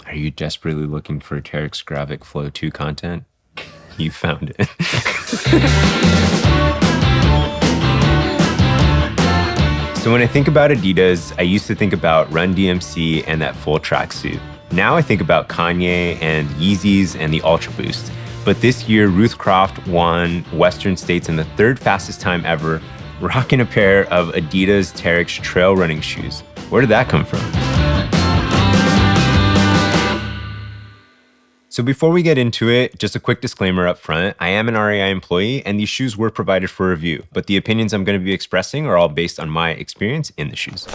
Are you desperately looking for TERREX Agravic Flow 2 content? You found it. So when I think about Adidas, I used to think about Run-DMC and that full tracksuit. Now I think about Kanye and Yeezys and the Ultraboost. But this year, Ruth Croft won Western States in the third fastest time ever, rocking a pair of Adidas TERREX trail running shoes. Where did that come from? So before we get into it, just a quick disclaimer up front. I am an REI employee and these shoes were provided for review, but the opinions I'm going to be expressing are all based on my experience in the shoes.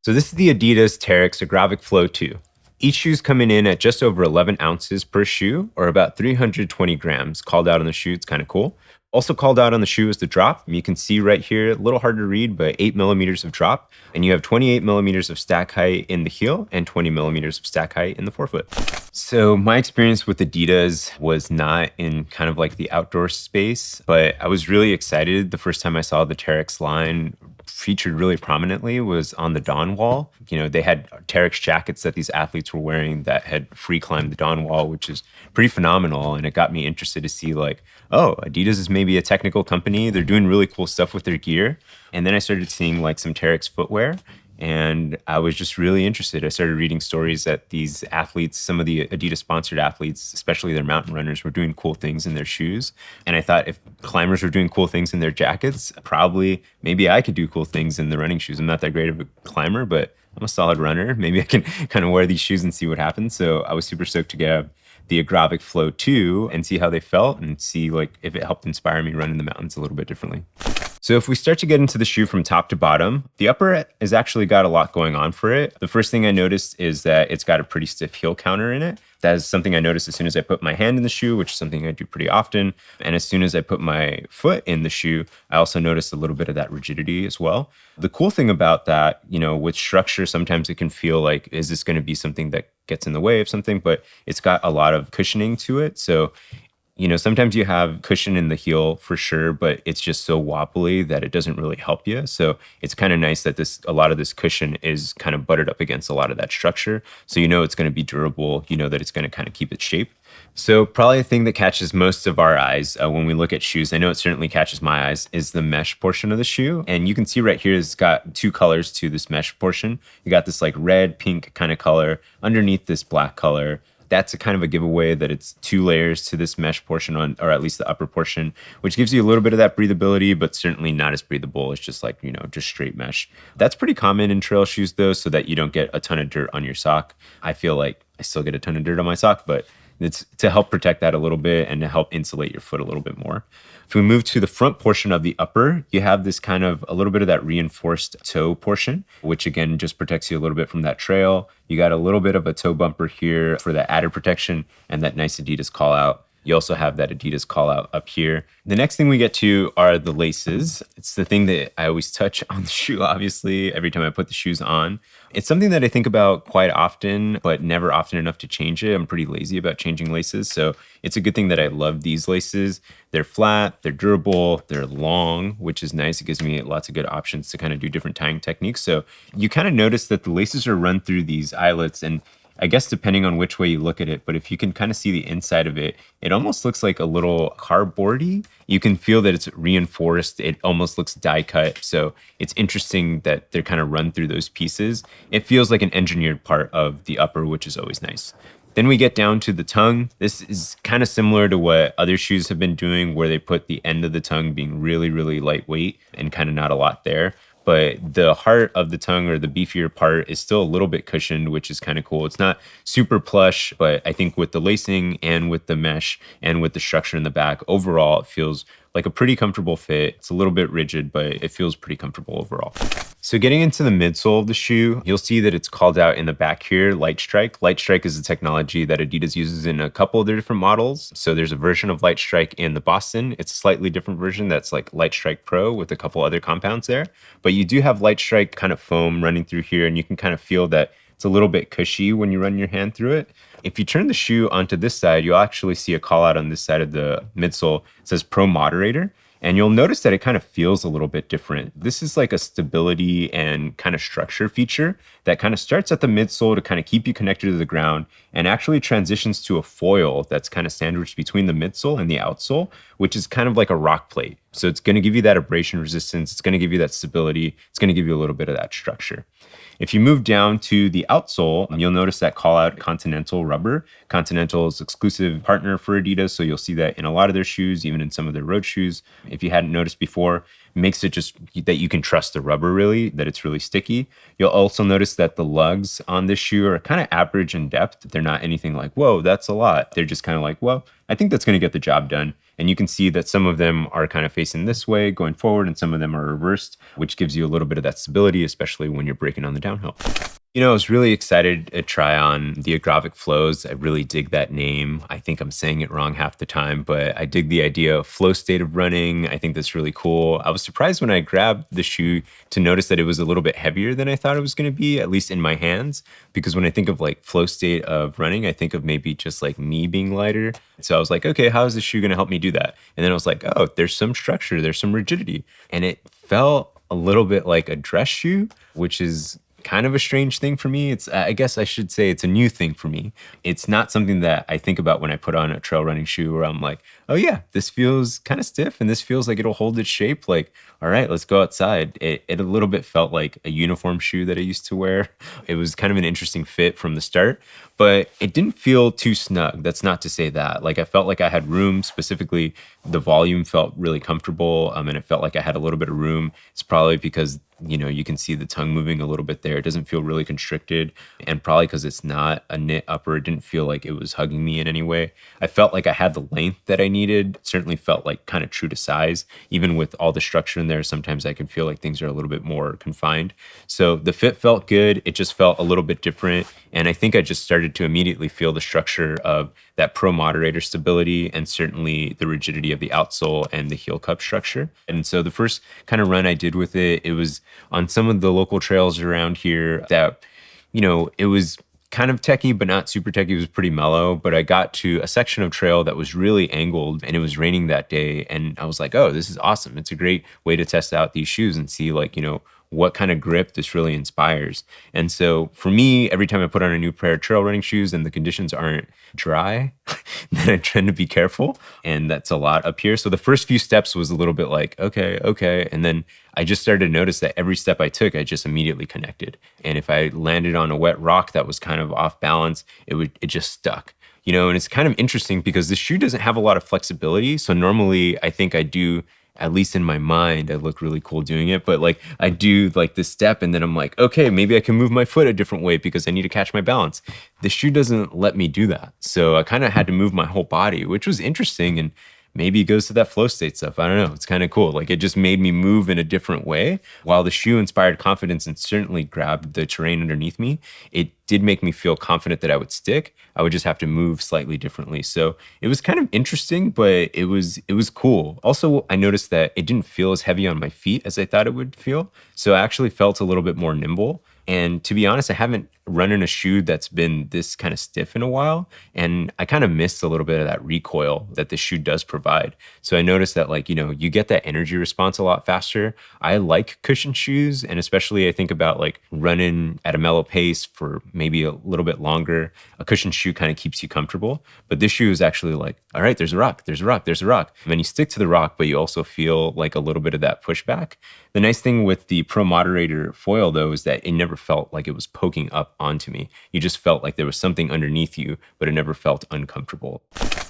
So this is the Adidas TERREX Agravic Flow 2. Each shoe's coming in at just over 11 ounces per shoe, or about 320 grams. Called out on the shoe, it's kind of cool. Also called out on the shoe is the drop. You can see right here, a little hard to read, but 8 millimeters of drop. And you have 28 millimeters of stack height in the heel and 20 millimeters of stack height in the forefoot. So my experience with Adidas was not in kind of like the outdoor space, but I was really excited the first time I saw the TERREX line featured really prominently was on the Dawn Wall. You know, they had TERREX jackets that these athletes were wearing that had free climbed the Dawn Wall, which is pretty phenomenal. And it got me interested to see like, oh, Adidas is maybe a technical company. They're doing really cool stuff with their gear. And then I started seeing like some TERREX footwear. And I was just really interested. I started reading stories that these athletes, some of the Adidas sponsored athletes, especially their mountain runners, were doing cool things in their shoes. And I thought if climbers were doing cool things in their jackets, probably maybe I could do cool things in the running shoes. I'm not that great of a climber, but I'm a solid runner. Maybe I can kind of wear these shoes and see what happens. So I was super stoked to get the Agravic Flow 2 and see how they felt and see like if it helped inspire me running the mountains a little bit differently. So if we start to get into the shoe from top to bottom, the upper has actually got a lot going on for it. The first thing I noticed is that it's got a pretty stiff heel counter in it. That is something I noticed as soon as I put my hand in the shoe, which is something I do pretty often. And as soon as I put my foot in the shoe, I also noticed a little bit of that rigidity as well. The cool thing about that, you know, with structure, sometimes it can feel like, is this going to be something that gets in the way of something? But it's got a lot of cushioning to it. So you know, sometimes you have cushion in the heel for sure, but it's just so wobbly that it doesn't really help you. So it's kind of nice that a lot of this cushion is kind of buttered up against a lot of that structure. So you know it's going to be durable. You know that it's going to kind of keep its shape. So probably the thing that catches most of our eyes when we look at shoes, I know it certainly catches my eyes, is the mesh portion of the shoe. And you can see right here, it's got two colors to this mesh portion. You got this like red, pink kind of color underneath this black color. That's a kind of a giveaway that it's two layers to this mesh portion or at least the upper portion, which gives you a little bit of that breathability, but certainly not as breathable. It's just like, you know, just straight mesh. That's pretty common in trail shoes though, so that you don't get a ton of dirt on your sock. I feel like I still get a ton of dirt on my sock, but it's to help protect that a little bit and to help insulate your foot a little bit more. If we move to the front portion of the upper, you have this kind of a little bit of that reinforced toe portion, which again just protects you a little bit from that trail. You got a little bit of a toe bumper here for that added protection and that nice Adidas call out. You also have that Adidas call out up here. The next thing we get to are the laces. It's the thing that I always touch on the shoe, obviously, every time I put the shoes on. It's something that I think about quite often, but never often enough to change it. I'm pretty lazy about changing laces. So it's a good thing that I love these laces. They're flat, they're durable, they're long, which is nice. It gives me lots of good options to kind of do different tying techniques. So you kind of notice that the laces are run through these eyelets, and I guess depending on which way you look at it, but if you can kind of see the inside of it, it almost looks like a little cardboardy. You can feel that it's reinforced. It almost looks die cut. So it's interesting that they're kind of run through those pieces. It feels like an engineered part of the upper, which is always nice. Then we get down to the tongue. This is kind of similar to what other shoes have been doing, where they put the end of the tongue being really, really lightweight and kind of not a lot there. But the heart of the tongue, or the beefier part, is still a little bit cushioned, which is kind of cool. It's not super plush, but I think with the lacing and with the mesh and with the structure in the back, overall, it feels like a pretty comfortable fit. It's a little bit rigid, but it feels pretty comfortable overall. So getting into the midsole of the shoe, you'll see that it's called out in the back here, Light Strike. Light Strike is a technology that Adidas uses in a couple of their different models. So there's a version of Light Strike in the Boston. It's a slightly different version that's like Light Strike Pro with a couple other compounds there. But you do have Light Strike kind of foam running through here, and you can kind of feel that it's a little bit cushy when you run your hand through it. If you turn the shoe onto this side, you'll actually see a call out on this side of the midsole. It says Pro Moderator. And you'll notice that it kind of feels a little bit different. This is like a stability and kind of structure feature that kind of starts at the midsole to kind of keep you connected to the ground and actually transitions to a foil that's kind of sandwiched between the midsole and the outsole, which is kind of like a rock plate. So it's going to give you that abrasion resistance. It's going to give you that stability. It's going to give you a little bit of that structure. If you move down to the outsole, you'll notice that call out Continental rubber. Continental is exclusive partner for Adidas, so you'll see that in a lot of their shoes, even in some of their road shoes. If you hadn't noticed before, makes it just that you can trust the rubber really, that it's really sticky. You'll also notice that the lugs on this shoe are kind of average in depth. They're not anything like, whoa, that's a lot. They're just kind of like, well, I think that's going to get the job done. And you can see that some of them are kind of facing this way going forward and some of them are reversed, which gives you a little bit of that stability, especially when you're braking on the downhill. You know, I was really excited to try on the Agravic Flows. I really dig that name. I think I'm saying it wrong half the time, but I dig the idea of flow state of running. I think that's really cool. I was surprised when I grabbed the shoe to notice that it was a little bit heavier than I thought it was going to be, at least in my hands. Because when I think of like flow state of running, I think of maybe just like me being lighter. So I was like, okay, how is this shoe going to help me do that? And then I was like, oh, there's some structure, there's some rigidity. And it felt a little bit like a dress shoe, which is kind of a strange thing for me. I guess I should say it's a new thing for me. It's not something that I think about when I put on a trail running shoe where I'm like, oh yeah, this feels kind of stiff and this feels like it'll hold its shape. Like, all right, let's go outside. It a little bit felt like a uniform shoe that I used to wear. It was kind of an interesting fit from the start, but it didn't feel too snug. That's not to say that. Like I felt like I had room, specifically the volume felt really comfortable and it felt like I had a little bit of room. It's probably because you can see the tongue moving a little bit there. It doesn't feel really constricted. And probably because it's not a knit upper, it didn't feel like it was hugging me in any way. I felt like I had the length that I needed. It certainly felt like kind of true to size. Even with all the structure in there, sometimes I can feel like things are a little bit more confined. So the fit felt good. It just felt a little bit different. And I think I just started to immediately feel the structure of that pro moderator stability and certainly the rigidity of the outsole and the heel cup structure. And so the first kind of run I did with it, it was on some of the local trails around here that, it was kind of techie, but not super techie. It was pretty mellow, but I got to a section of trail that was really angled and it was raining that day. And I was like, oh, this is awesome. It's a great way to test out these shoes and see what kind of grip this really inspires. And so for me, every time I put on a new pair of trail running shoes and the conditions aren't dry, then I tend to be careful. And that's a lot up here. So the first few steps was a little bit like, okay. And then I just started to notice that every step I took, I just immediately connected. And if I landed on a wet rock that was kind of off balance, it just stuck. And it's kind of interesting because the shoe doesn't have a lot of flexibility. So normally I think I do, at least in my mind, I look really cool doing it. But like I do like this step and then I'm like, okay, maybe I can move my foot a different way because I need to catch my balance. The shoe doesn't let me do that. So I kind of had to move my whole body, which was interesting. And maybe it goes to that flow state stuff. I don't know. It's kind of cool. Like it just made me move in a different way. While the shoe inspired confidence and certainly grabbed the terrain underneath me, it did make me feel confident that I would stick. I would just have to move slightly differently. So it was kind of interesting, but it was cool. Also, I noticed that it didn't feel as heavy on my feet as I thought it would feel. So I actually felt a little bit more nimble. And to be honest, I haven't run in a shoe that's been this kind of stiff in a while. And I kind of missed a little bit of that recoil that the shoe does provide. So I noticed that you get that energy response a lot faster. I like cushion shoes. And especially I think about like running at a mellow pace for maybe a little bit longer. A cushion shoe kind of keeps you comfortable. But this shoe is actually like, all right, there's a rock. And then you stick to the rock, but you also feel like a little bit of that pushback. The nice thing with the Pro Moderator foil, though, is that it never felt like it was poking up onto me. You just felt like there was something underneath you, but it never felt uncomfortable.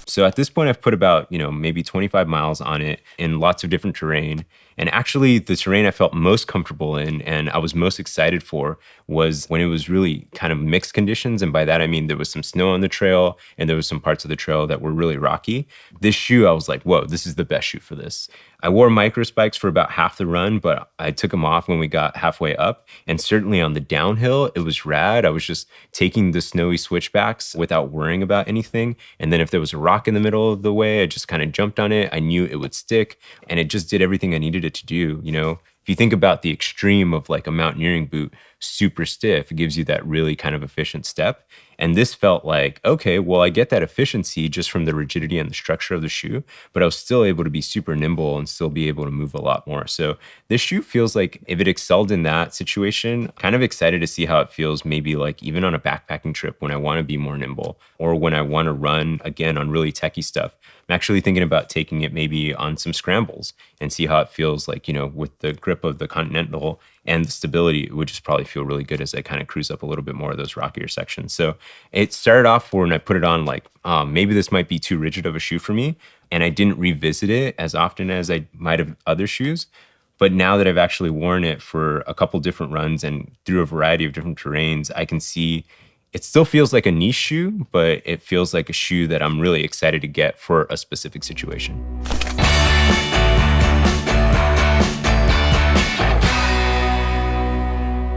So at this point, I've put about, maybe 25 miles on it in lots of different terrain. And actually, the terrain I felt most comfortable in and I was most excited for was when it was really kind of mixed conditions. And by that, I mean there was some snow on the trail and there was some parts of the trail that were really rocky. This shoe, I was like, whoa, this is the best shoe for this. I wore micro spikes for about half the run, but I took them off when we got halfway up. And certainly on the downhill, it was rad. I was just taking the snowy switchbacks without worrying about anything. And then if there was a rock in the middle of the way, I just kind of jumped on it. I knew it would stick and it just did everything I needed it to do. If you think about the extreme of like a mountaineering boot, super stiff, it gives you that really kind of efficient step. And this felt like, okay, well, I get that efficiency just from the rigidity and the structure of the shoe, but I was still able to be super nimble and still be able to move a lot more. So this shoe feels like if it excelled in that situation, kind of excited to see how it feels maybe like even on a backpacking trip when I want to be more nimble or when I want to run again on really techie stuff. I'm actually thinking about taking it maybe on some scrambles and see how it feels like, with the grip of the Continental and the stability, it would just probably feel really good as I kind of cruise up a little bit more of those rockier sections. So it started off when I put it on like, maybe this might be too rigid of a shoe for me. And I didn't revisit it as often as I might have other shoes. But now that I've actually worn it for a couple different runs and through a variety of different terrains, I can see it still feels like a niche shoe, but it feels like a shoe that I'm really excited to get for a specific situation.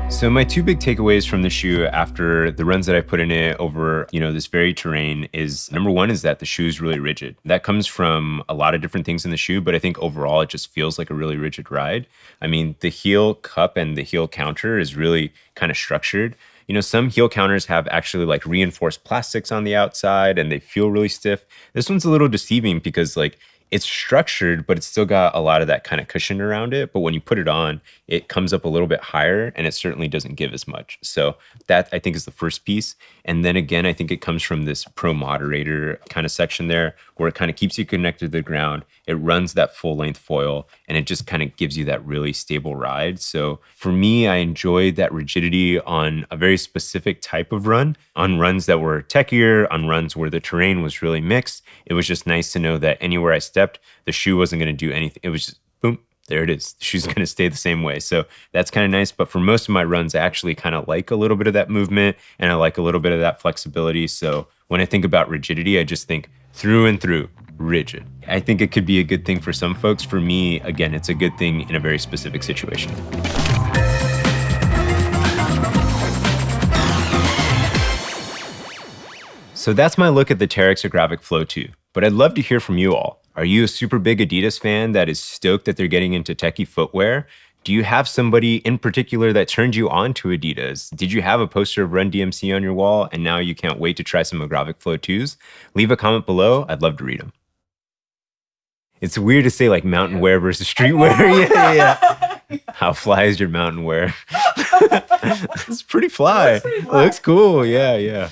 So my two big takeaways from the shoe after the runs that I put in it over, this very terrain is number one is that the shoe is really rigid. That comes from a lot of different things in the shoe, but I think overall it just feels like a really rigid ride. I mean, the heel cup and the heel counter is really kind of structured. Some heel counters have actually like reinforced plastics on the outside and they feel really stiff. This one's a little deceiving because like it's structured, but it's still got a lot of that kind of cushion around it. But when you put it on, it comes up a little bit higher and it certainly doesn't give as much. So that I think is the first piece. And then again, I think it comes from this pro moderator kind of section there where it kind of keeps you connected to the ground. It runs that full length foil and it just kind of gives you that really stable ride. So for me, I enjoyed that rigidity on a very specific type of run, on runs that were techier, on runs where the terrain was really mixed. It was just nice to know that anywhere I stepped, the shoe wasn't going to do anything. It was just boom, there it is. The shoe's going to stay the same way. So that's kind of nice. But for most of my runs, I actually kind of like a little bit of that movement and I like a little bit of that flexibility. So when I think about rigidity, I just think through and through rigid. I think it could be a good thing for some folks. For me, again, it's a good thing in a very specific situation. So that's my look at the TERREX Agravic Flow 2. But I'd love to hear from you all. Are you a super big Adidas fan that is stoked that they're getting into techie footwear? Do you have somebody in particular that turned you on to Adidas? Did you have a poster of Run-DMC on your wall and now you can't wait to try some Agravic Flow 2s? Leave a comment below. I'd love to read them. It's weird to say like mountain wear versus streetwear. Yeah. How fly is your mountain wear? It's pretty fly. It looks cool. Yeah.